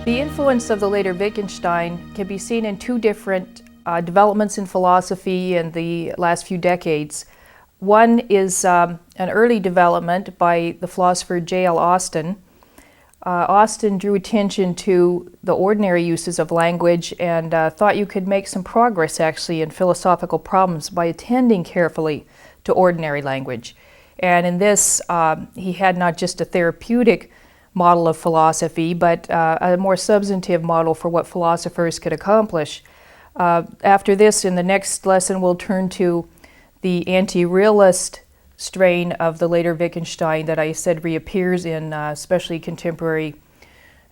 The influence of the later Wittgenstein can be seen in two different developments in philosophy in the last few decades. One is an early development by the philosopher J.L. Austin. Austin drew attention to the ordinary uses of language and thought you could make some progress actually in philosophical problems by attending carefully to ordinary language. And in this, he had not just a therapeutic model of philosophy, but a more substantive model for what philosophers could accomplish. After this, in the next lesson, we'll turn to the anti-realist strain of the later Wittgenstein that I said reappears in especially contemporary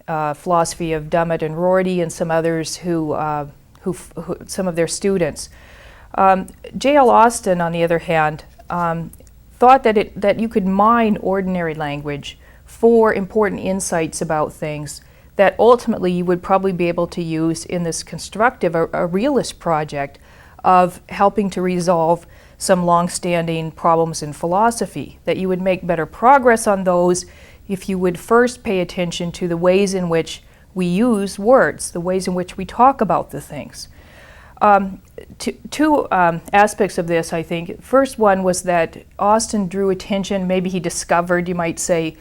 philosophy of Dummett and Rorty and some others who some of their students. J.L. Austin, on the other hand, thought that you could mine ordinary language for important insights about things that ultimately you would probably be able to use in this constructive, a realist project of helping to resolve some long-standing problems in philosophy, that you would make better progress on those if you would first pay attention to the ways in which we use words, the ways in which we talk about the things. Two aspects of this, I think. First one was that Austin drew attention, maybe he discovered, you might say,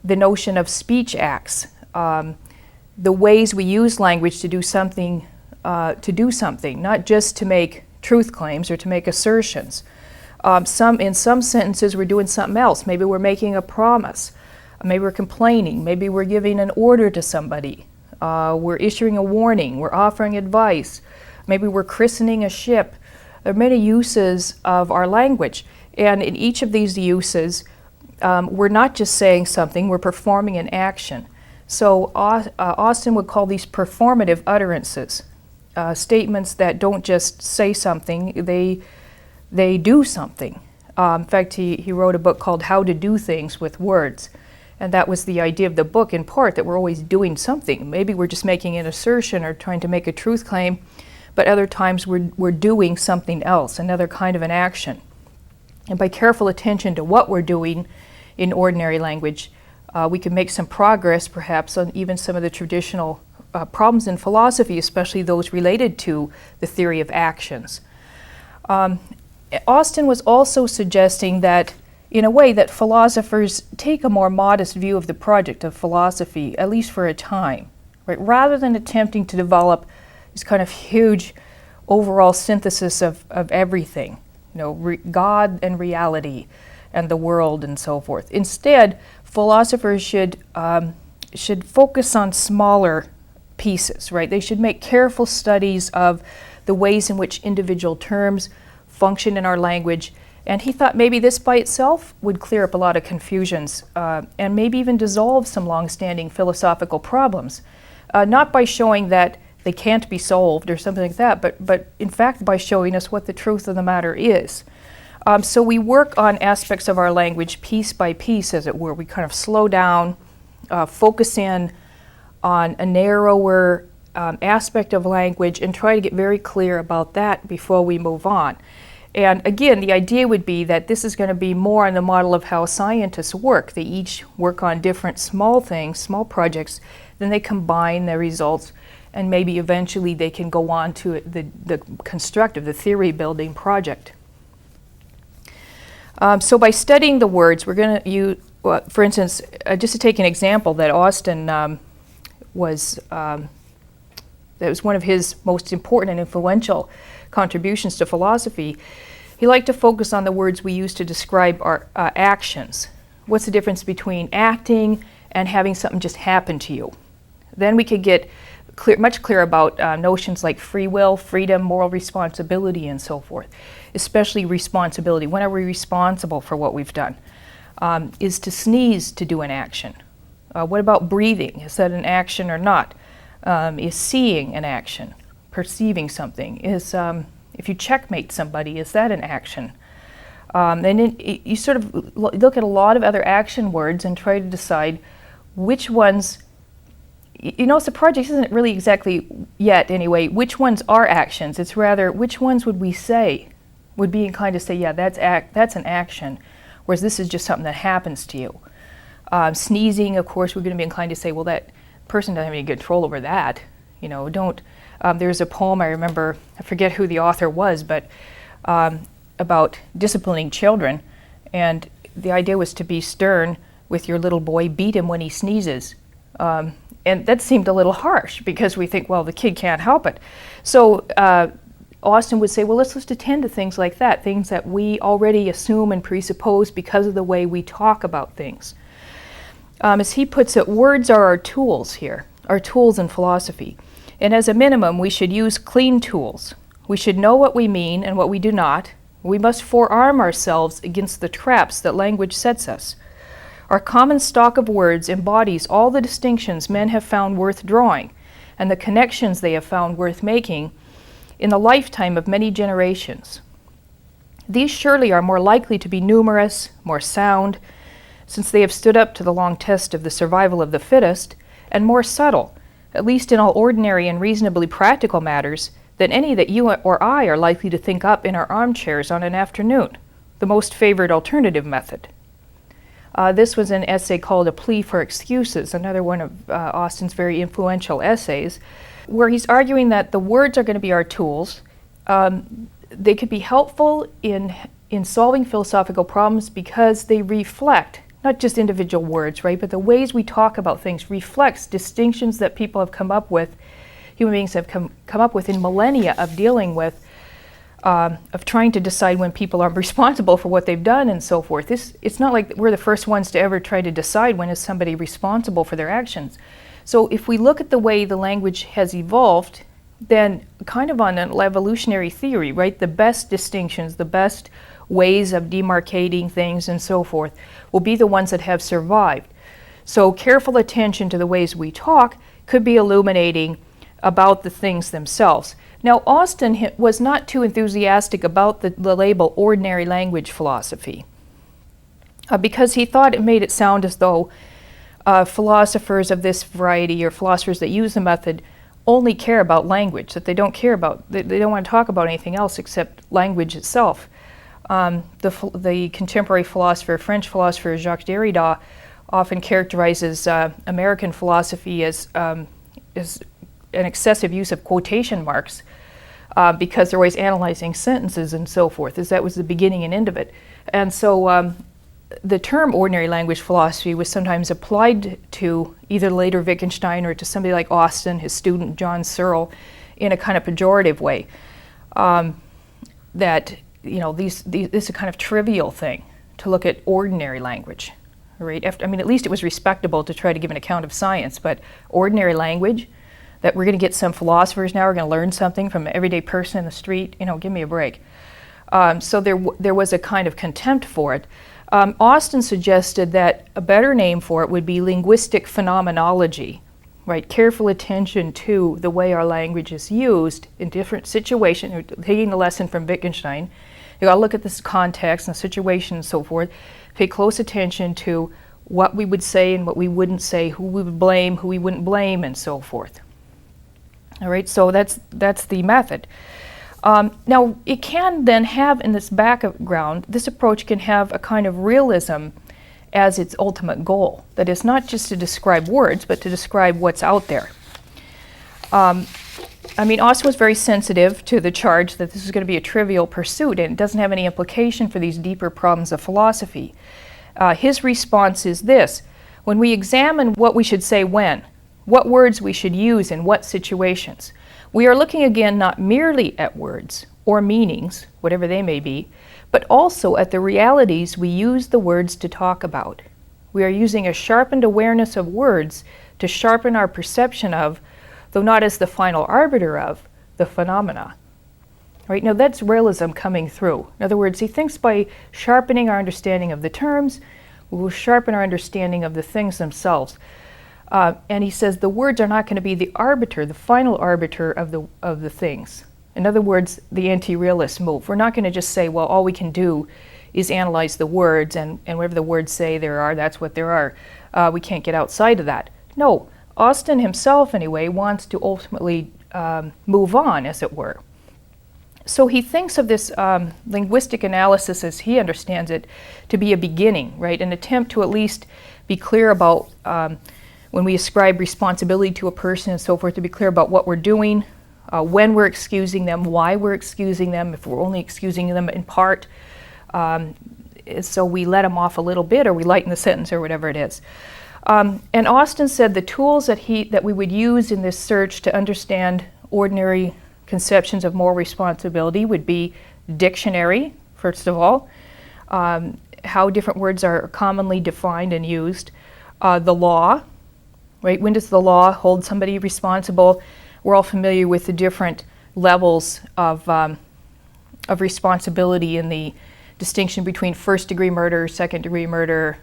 the notion of speech acts, the ways we use language to do something, not just to make truth claims or to make assertions. In some sentences we're doing something else. Maybe we're making a promise. Maybe we're complaining. Maybe we're giving an order to somebody. We're issuing a warning. We're offering advice. Maybe we're christening a ship. There are many uses of our language. And in each of these uses, we're not just saying something, we're performing an action. So Austin would call these performative utterances, statements that don't just say something, they do something. In fact, he wrote a book called How to Do Things with Words. And that was the idea of the book, in part, that we're always doing something. Maybe we're just making an assertion or trying to make a truth claim, but other times we're doing something else, another kind of an action. And by careful attention to what we're doing in ordinary language, we can make some progress perhaps on even some of the traditional problems in philosophy, especially those related to the theory of actions. Austin was also suggesting that, in a way, that philosophers take a more modest view of the project of philosophy, at least for a time, right? Rather than attempting to develop this kind of huge overall synthesis of everything, God and reality and the world and so forth. Instead, philosophers should focus on smaller pieces, right? They should make careful studies of the ways in which individual terms function in our language. And he thought maybe this by itself would clear up a lot of confusions and maybe even dissolve some long-standing philosophical problems. Not by showing that they can't be solved or something like that, but in fact by showing us what the truth of the matter is. So we work on aspects of our language piece by piece, as it were. We kind of slow down, focus in on a narrower aspect of language and try to get very clear about that before we move on. And again, the idea would be that this is going to be more on the model of how scientists work. They each work on different small things, small projects, then they combine their results, and maybe eventually they can go on to the constructive, the theory building project. So by studying the words, we're going to use, for instance, just to take an example that Austin that was one of his most important and influential contributions to philosophy. He liked to focus on the words we use to describe our actions. What's the difference between acting and having something just happen to you? Then we could get much clearer about notions like free will, freedom, moral responsibility, and so forth. Especially responsibility. When are we responsible for what we've done? Is to sneeze to do an action? What about breathing? Is that an action or not? Is seeing an action? Perceiving something? Is if you checkmate somebody, is that an action? And then you sort of look at a lot of other action words and try to decide which ones. It's a project isn't really exactly yet anyway, which ones are actions. It's rather which ones would we say would be inclined to say, yeah, that's an action, whereas this is just something that happens to you. Sneezing, of course, we're going to be inclined to say, well, person doesn't have any control over that. You know, don't. There's a poem I remember, I forget who the author was, but about disciplining children, and the idea was to be stern with your little boy, beat him when he sneezes. And that seemed a little harsh because we think, well, the kid can't help it. So Austin would say, well, let's just attend to things like that, things that we already assume and presuppose because of the way we talk about things. As he puts it, words are our tools here, our tools in philosophy. And as a minimum, we should use clean tools. We should know what we mean and what we do not. We must forearm ourselves against the traps that language sets us. Our common stock of words embodies all the distinctions men have found worth drawing and the connections they have found worth making in the lifetime of many generations. These surely are more likely to be numerous, more sound, since they have stood up to the long test of the survival of the fittest, and more subtle, at least in all ordinary and reasonably practical matters, than any that you or I are likely to think up in our armchairs on an afternoon, the most favored alternative method. This was an essay called A Plea for Excuses, another one of Austin's very influential essays, where he's arguing that the words are going to be our tools. They could be helpful in solving philosophical problems because they reflect not just individual words, right, but the ways we talk about things reflects distinctions that people have come up with, human beings have come up with in millennia of dealing with, of trying to decide when people are responsible for what they've done and so forth. It's not like we're the first ones to ever try to decide when is somebody responsible for their actions. So if we look at the way the language has evolved, then kind of on an evolutionary theory, right, the best distinctions, the best ways of demarcating things and so forth will be the ones that have survived. So careful attention to the ways we talk could be illuminating about the things themselves. Now, Austin was not too enthusiastic about the label ordinary language philosophy because he thought it made it sound as though philosophers of this variety or philosophers that use the method only care about language, that they don't care about, they don't want to talk about anything else except language itself. The contemporary philosopher, French philosopher Jacques Derrida, often characterizes American philosophy as an excessive use of quotation marks because they're always analyzing sentences and so forth, as that was the beginning and end of it. And so the term ordinary language philosophy was sometimes applied to either later Wittgenstein or to somebody like Austin, his student John Searle, in a kind of pejorative way. That, you know, this is a kind of trivial thing to look at ordinary language, right? I mean, at least it was respectable to try to give an account of science, but ordinary language, that we're going to get some philosophers now, we're going to learn something from an everyday person in the street, you know, give me a break. So there was a kind of contempt for it. Austin suggested that a better name for it would be linguistic phenomenology, right? Careful attention to the way our language is used in different situations, taking the lesson from Wittgenstein. You got to look at this context and situation and so forth. Pay close attention to what we would say and what we wouldn't say, who we would blame, who we wouldn't blame, and so forth. All right, so that's the method. Now, it can then have in this background, this approach can have a kind of realism as its ultimate goal. That is not just to describe words, but to describe what's out there. I mean, Austin was very sensitive to the charge that this is going to be a trivial pursuit, and it doesn't have any implication for these deeper problems of philosophy. His response is this: when we examine what we should say when, what words we should use in what situations, we are looking again not merely at words or meanings, whatever they may be, but also at the realities we use the words to talk about. We are using a sharpened awareness of words to sharpen our perception of, though not as the final arbiter of, the phenomena. Right? Now that's realism coming through. In other words, he thinks by sharpening our understanding of the terms, we will sharpen our understanding of the things themselves. And he says the words are not going to be the arbiter, the final arbiter of the things. In other words, the anti-realist move. We're not going to just say, well, all we can do is analyze the words, and whatever the words say there are, that's what there are. We can't get outside of that. No, Austin himself, anyway, wants to ultimately move on, as it were. So he thinks of this linguistic analysis, as he understands it, to be a beginning, right? An attempt to at least be clear about when we ascribe responsibility to a person and so forth, to be clear about what we're doing, when we're excusing them, why we're excusing them, if we're only excusing them in part. So we let them off a little bit, or we lighten the sentence, or whatever it is. And Austin said the tools that we would use in this search to understand ordinary conceptions of moral responsibility would be dictionary, first of all, how different words are commonly defined and used, the law, right? When does the law hold somebody responsible? We're all familiar with the different levels of responsibility in the distinction between first-degree murder, second-degree murder,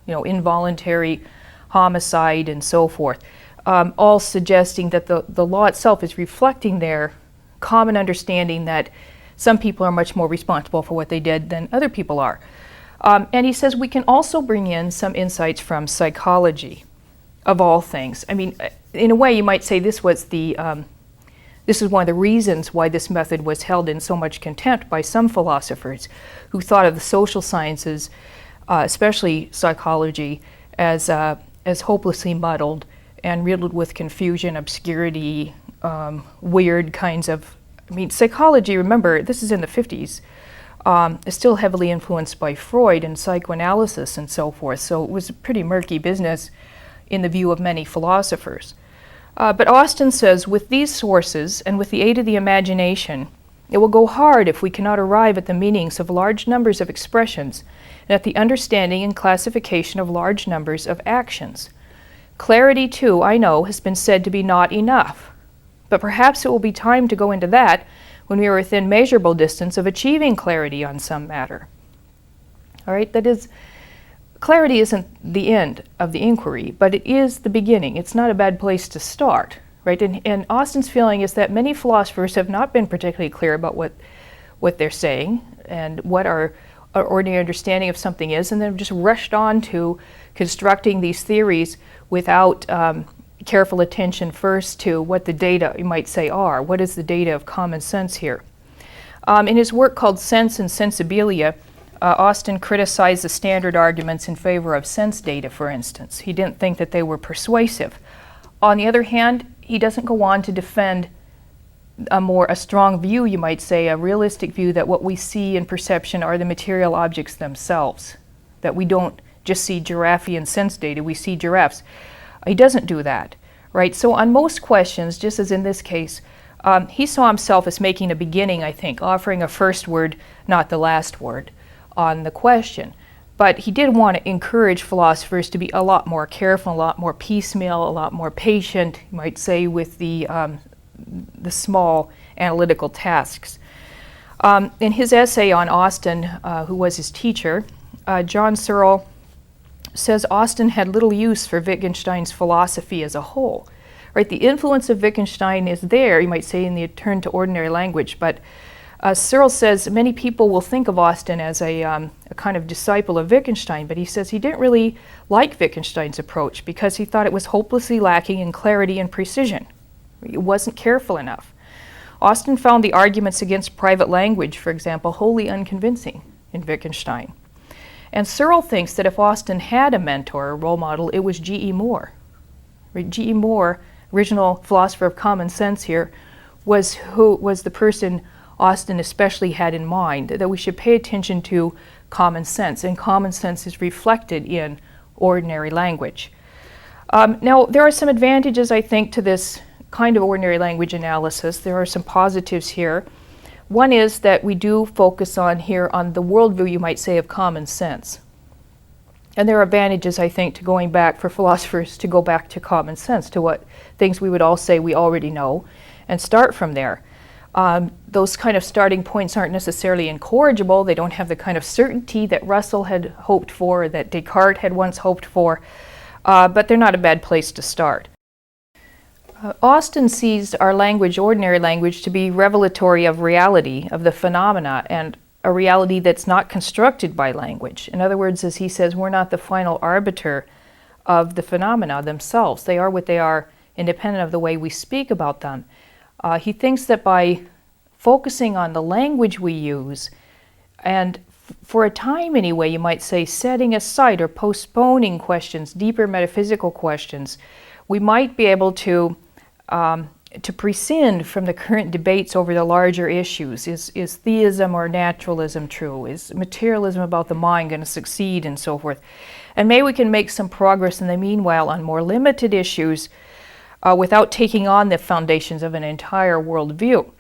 involuntary homicide, and so forth, all suggesting that the law itself is reflecting their common understanding that some people are much more responsible for what they did than other people are. And he says we can also bring in some insights from psychology, of all things. I mean, in a way, you might say this is one of the reasons why this method was held in so much contempt by some philosophers who thought of the social sciences, especially psychology, as hopelessly muddled and riddled with confusion, obscurity, weird kinds of. I mean, psychology, remember, this is in the 50s, is still heavily influenced by Freud and psychoanalysis and so forth, so it was a pretty murky business in the view of many philosophers. But Austin says, with these sources and with the aid of the imagination, it will go hard if we cannot arrive at the meanings of large numbers of expressions and at the understanding and classification of large numbers of actions. Clarity, too, I know, has been said to be not enough, but perhaps it will be time to go into that when we are within measurable distance of achieving clarity on some matter. All right, that is, clarity isn't the end of the inquiry, but it is the beginning. It's not a bad place to start, right? And Austin's feeling is that many philosophers have not been particularly clear about what they're saying and what our ordinary understanding of something is, and then just rushed on to constructing these theories without careful attention first to what the data, you might say, are. What is the data of common sense here? In his work called Sense and Sensibilia, Austin criticized the standard arguments in favor of sense data, for instance. He didn't think that they were persuasive. On the other hand, he doesn't go on to defend a strong view, you might say, a realistic view that what we see in perception are the material objects themselves, that we don't just see giraffian sense data, we see giraffes. He doesn't do that, right? So on most questions, just as in this case, he saw himself as making a beginning, I think, offering a first word, not the last word, on the question. But he did want to encourage philosophers to be a lot more careful, a lot more piecemeal, a lot more patient, you might say, with the small analytical tasks. In his essay on Austin, who was his teacher, John Searle says Austin had little use for Wittgenstein's philosophy as a whole. Right? The influence of Wittgenstein is there, you might say, in the turn to ordinary language, but Searle says many people will think of Austin as a kind of disciple of Wittgenstein, but he says he didn't really like Wittgenstein's approach because he thought it was hopelessly lacking in clarity and precision. It wasn't careful enough. Austin found the arguments against private language, for example, wholly unconvincing in Wittgenstein. And Searle thinks that if Austin had a mentor, a role model, it was G.E. Moore. Right? G.E. Moore, original philosopher of common sense here, was the person Austin especially had in mind, that we should pay attention to common sense, and common sense is reflected in ordinary language. Now, there are some advantages, I think, to this kind of ordinary language analysis. There are some positives here. One is that we do focus on here on the worldview, you might say, of common sense. And there are advantages, I think, to going back for philosophers to go back to common sense, to what things we would all say we already know, and start from there. Those kind of starting points aren't necessarily incorrigible. They don't have the kind of certainty that Russell had hoped for, that Descartes had once hoped for, but they're not a bad place to start. Austin sees our language, ordinary language, to be revelatory of reality, of the phenomena, and a reality that's not constructed by language. In other words, as he says, we're not the final arbiter of the phenomena themselves. They are what they are, independent of the way we speak about them. He thinks that by focusing on the language we use and for a time anyway, you might say, setting aside or postponing questions, deeper metaphysical questions, we might be able to prescind from the current debates over the larger issues. Is theism or naturalism true? Is materialism about the mind going to succeed, and so forth? And maybe we can make some progress in the meanwhile on more limited issues without taking on the foundations of an entire worldview.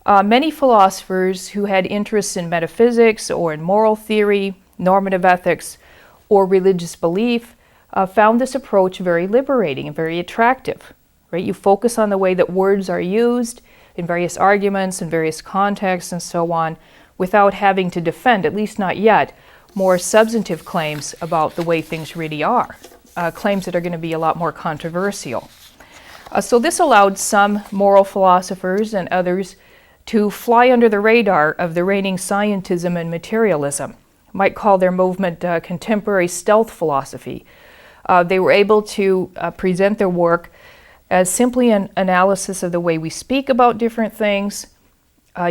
Many philosophers who had interests in metaphysics or in moral theory, normative ethics, or religious belief found this approach very liberating and very attractive. Right? You focus on the way that words are used in various arguments, in various contexts, and so on, without having to defend, at least not yet, more substantive claims about the way things really are, claims that are going to be a lot more controversial. So this allowed some moral philosophers and others to fly under the radar of the reigning scientism and materialism. Might call their movement contemporary stealth philosophy. They were able to present their work as simply an analysis of the way we speak about different things,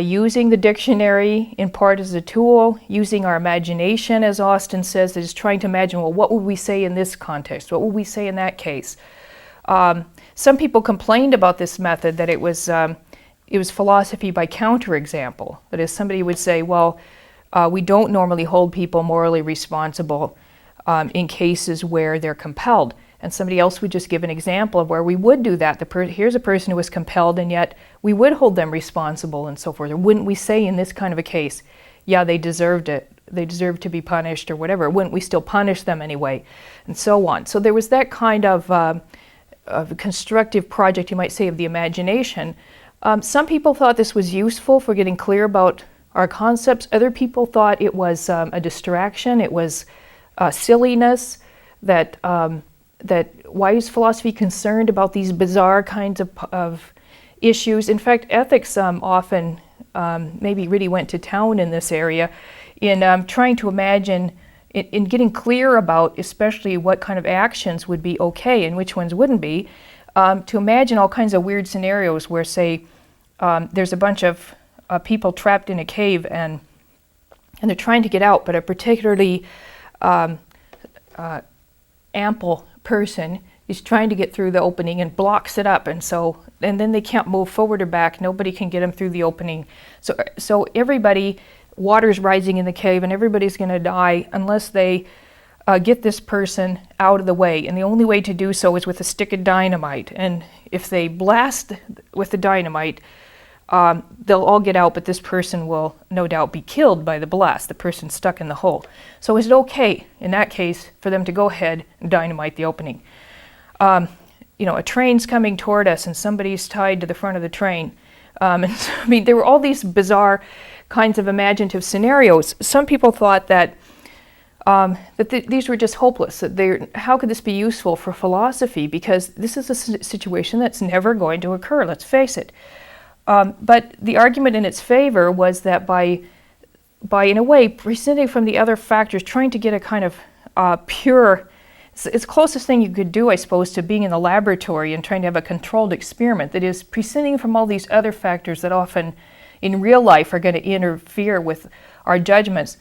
using the dictionary in part as a tool, using our imagination, as Austin says, that is trying to imagine, well, what would we say in this context? What would we say in that case? Some people complained about this method, that it was philosophy by counterexample. That is, somebody would say, well, we don't normally hold people morally responsible in cases where they're compelled. And somebody else would just give an example of where we would do that. Here's a person who was compelled, and yet we would hold them responsible and so forth. Or wouldn't we say in this kind of a case, yeah, they deserved it. They deserved to be punished or whatever. Wouldn't we still punish them anyway? And so on. So there was that kind of a constructive project, you might say, of the imagination. Some people thought this was useful for getting clear about our concepts. Other people thought it was a distraction. It was silliness. That why is philosophy concerned about these bizarre kinds of issues? In fact, ethics often maybe really went to town in this area in trying to imagine, in getting clear about especially what kind of actions would be okay and which ones wouldn't be, to imagine all kinds of weird scenarios where, say, there's a bunch of people trapped in a cave and they're trying to get out, but a particularly ample person is trying to get through the opening and blocks it up, and then they can't move forward or back. Nobody can get them through the opening. So everybody, water's rising in the cave, and everybody's going to die unless they get this person out of the way. And the only way to do so is with a stick of dynamite. And if they blast with the dynamite, they'll all get out, but this person will no doubt be killed by the blast, the person stuck in the hole. So is it okay, in that case, for them to go ahead and dynamite the opening? A train's coming toward us and somebody's tied to the front of the train. There were all these bizarre kinds of imaginative scenarios. Some people thought that these were just hopeless. That how could this be useful for philosophy? Because this is a situation that's never going to occur, let's face it. But the argument in its favor was that by in a way, prescinding from the other factors, trying to get a kind of pure, it's the closest thing you could do, I suppose, to being in the laboratory and trying to have a controlled experiment. That is, prescinding from all these other factors that often in real life are going to interfere with our judgments,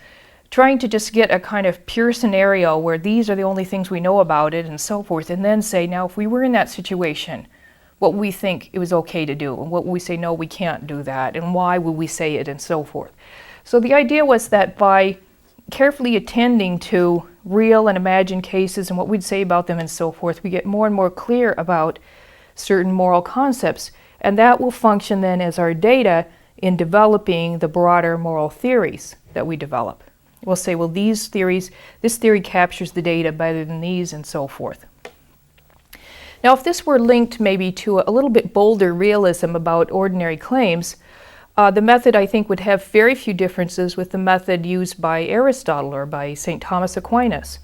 trying to just get a kind of pure scenario where these are the only things we know about it and so forth, and then say, now if we were in that situation, what we think it was okay to do, and what we say, no, we can't do that, and why would we say it, and so forth. So the idea was that by carefully attending to real and imagined cases and what we'd say about them and so forth, we get more and more clear about certain moral concepts, and that will function then as our data in developing the broader moral theories that we develop. We'll say, well, this theory captures the data better than these, and so forth. Now, if this were linked maybe to a little bit bolder realism about ordinary claims, the method, I think, would have very few differences with the method used by Aristotle or by St. Thomas Aquinas.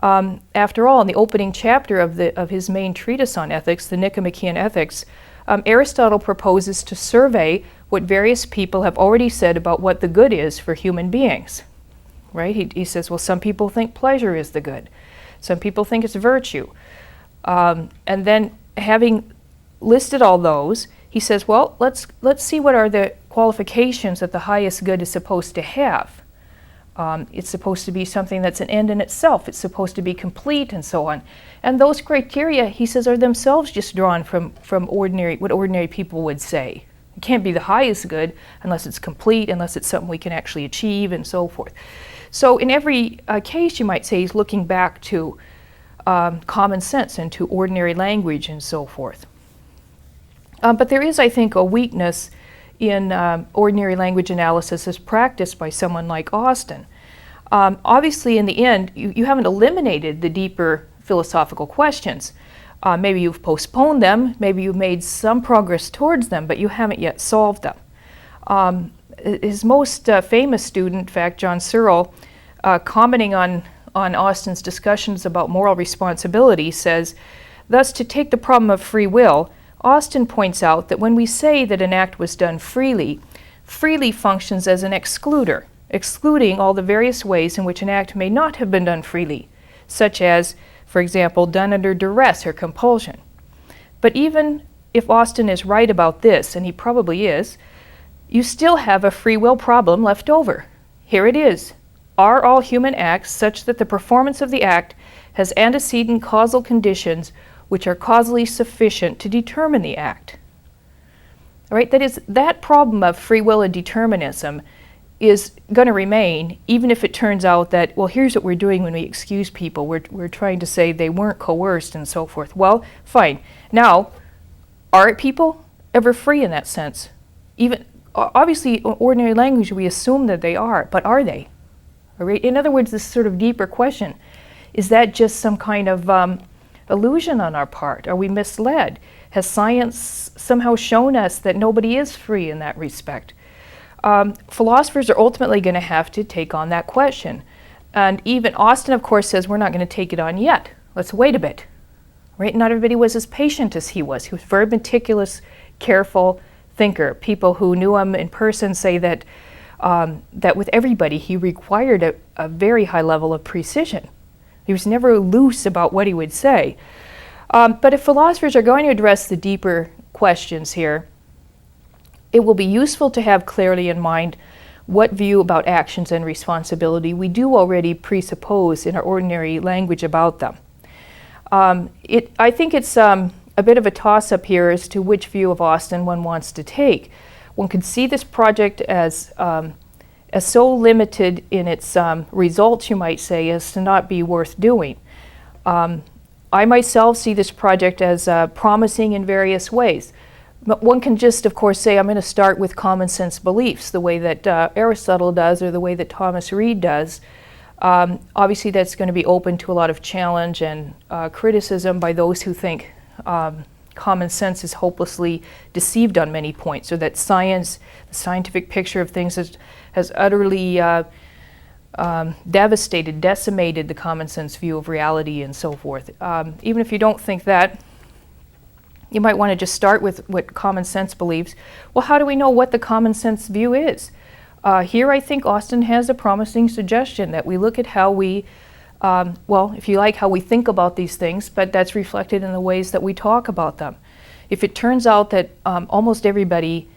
After all, in the opening chapter of his main treatise on ethics, the Nicomachean Ethics, Aristotle proposes to survey what various people have already said about what the good is for human beings. Right? He says, well, some people think pleasure is the good. Some people think it's virtue. And then, having listed all those, he says, well, let's see what are the qualifications that the highest good is supposed to have. It's supposed to be something that's an end in itself. It's supposed to be complete and so on. And those criteria, he says, are themselves just drawn from what ordinary people would say. It can't be the highest good unless it's complete, unless it's something we can actually achieve and so forth. So in every case, you might say he's looking back to common sense and to ordinary language and so forth. But there is, I think, a weakness in ordinary language analysis as practiced by someone like Austin. Obviously, in the end, you haven't eliminated the deeper philosophical questions. Maybe you've postponed them, maybe you've made some progress towards them, but you haven't yet solved them. His most famous student, in fact, John Searle, commenting on Austin's discussions about moral responsibility, says, thus, to take the problem of free will, Austin points out that when we say that an act was done freely, freely functions as an excluder, excluding all the various ways in which an act may not have been done freely, such as, for example, done under duress or compulsion. But even if Austin is right about this, and he probably is, you still have a free will problem left over. Here it is. Are all human acts such that the performance of the act has antecedent causal conditions which are causally sufficient to determine the act? All right, that is, that problem of free will and determinism is going to remain, even if it turns out that, well, here's what we're doing when we excuse people. We're trying to say they weren't coerced and so forth. Well, fine. Now, are people ever free in that sense? Even, obviously, in ordinary language, we assume that they are, but are they? All right? In other words, this sort of deeper question, is that just some kind of illusion on our part? Are we misled? Has science somehow shown us that nobody is free in that respect? Philosophers are ultimately going to have to take on that question. And even Austin, of course, says we're not going to take it on yet. Let's wait a bit. Right? Not everybody was as patient as he was. He was a very meticulous, careful thinker. People who knew him in person say that that with everybody he required a very high level of precision. He was never loose about what he would say. But if philosophers are going to address the deeper questions here, it will be useful to have clearly in mind what view about actions and responsibility we do already presuppose in our ordinary language about them. I think it's a bit of a toss-up here as to which view of Austin one wants to take. One could see this project as so limited in its results, you might say, as to not be worth doing. I myself see this project as promising in various ways. But one can just, of course, say, I'm going to start with common sense beliefs, the way that Aristotle does or the way that Thomas Reid does. Obviously, that's going to be open to a lot of challenge and criticism by those who think common sense is hopelessly deceived on many points, or that science, the scientific picture of things, has utterly devastated, decimated the common sense view of reality and so forth. Even if you don't think that, you might want to just start with what common sense believes. Well, how do we know what the common sense view is? Here I think Austin has a promising suggestion that we look at how we, well, if you like, how we think about these things, but that's reflected in the ways that we talk about them. If it turns out that almost everybody,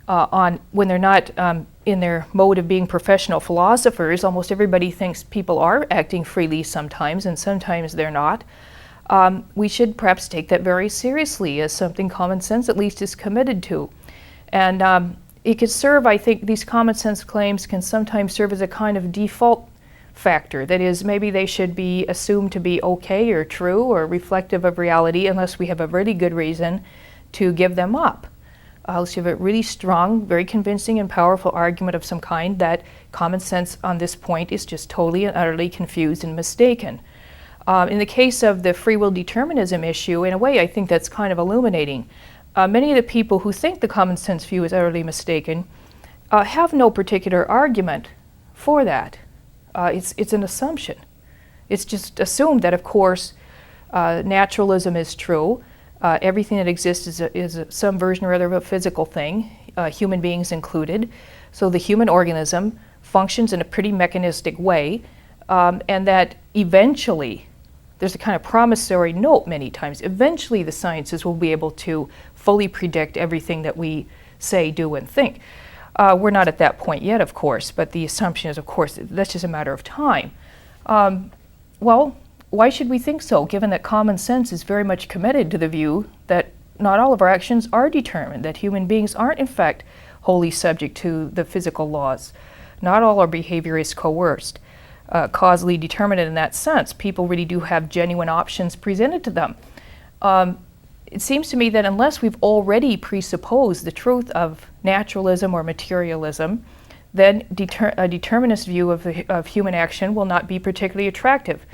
when they're not in their mode of being professional philosophers, almost everybody thinks people are acting freely sometimes, and sometimes they're not. We should perhaps take that very seriously as something common sense at least is committed to. And it could serve, I think, these common sense claims can sometimes serve as a kind of default factor. That is, maybe they should be assumed to be okay or true or reflective of reality unless we have a really good reason to give them up. Unless you have a really strong, very convincing and powerful argument of some kind that common sense on this point is just totally and utterly confused and mistaken. In the case of the free will determinism issue, in a way, I think that's kind of illuminating. Many of the people who think the common sense view is utterly mistaken have no particular argument for that. It's an assumption. It's just assumed that, of course, naturalism is true. Everything that exists is some version or other of a physical thing, human beings included. So the human organism functions in a pretty mechanistic way, and that eventually, there's a kind of promissory note many times, eventually the sciences will be able to fully predict everything that we say, do, and think. We're not at that point yet, of course, but the assumption is, of course, that's just a matter of time. Well, why should we think so, given that common sense is very much committed to the view that not all of our actions are determined, that human beings aren't, in fact, wholly subject to the physical laws. Not all our behavior is coerced, causally determined in that sense. People really do have genuine options presented to them. It seems to me that unless we've already presupposed the truth of naturalism or materialism, then a determinist view of human action will not be particularly attractive.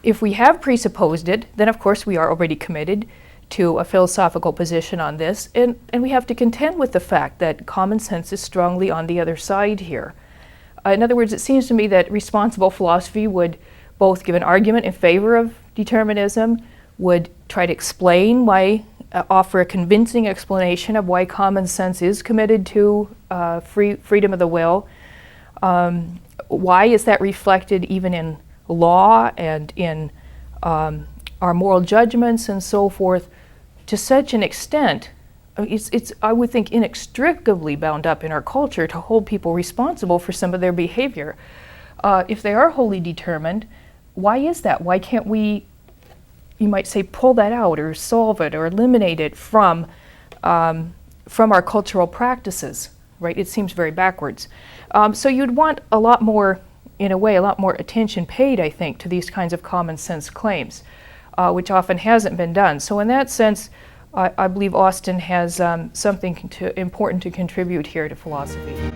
If we have presupposed it, then of course we are already committed to a philosophical position on this, and we have to contend with the fact that common sense is strongly on the other side here. In other words, it seems to me that responsible philosophy would both give an argument in favor of determinism, would try to explain why, offer a convincing explanation of why common sense is committed to freedom of the will. Why is that reflected even in law and in our moral judgments and so forth, to such an extent, it's I would think inextricably bound up in our culture to hold people responsible for some of their behavior. If they are wholly determined, why is that? Why can't we, you might say, pull that out or solve it or eliminate it from our cultural practices, right? It seems very backwards. So you'd want a lot more, in a way, a lot more attention paid, I think, to these kinds of common sense claims, which often hasn't been done. So in that sense, I believe Austin has something important to contribute here to philosophy.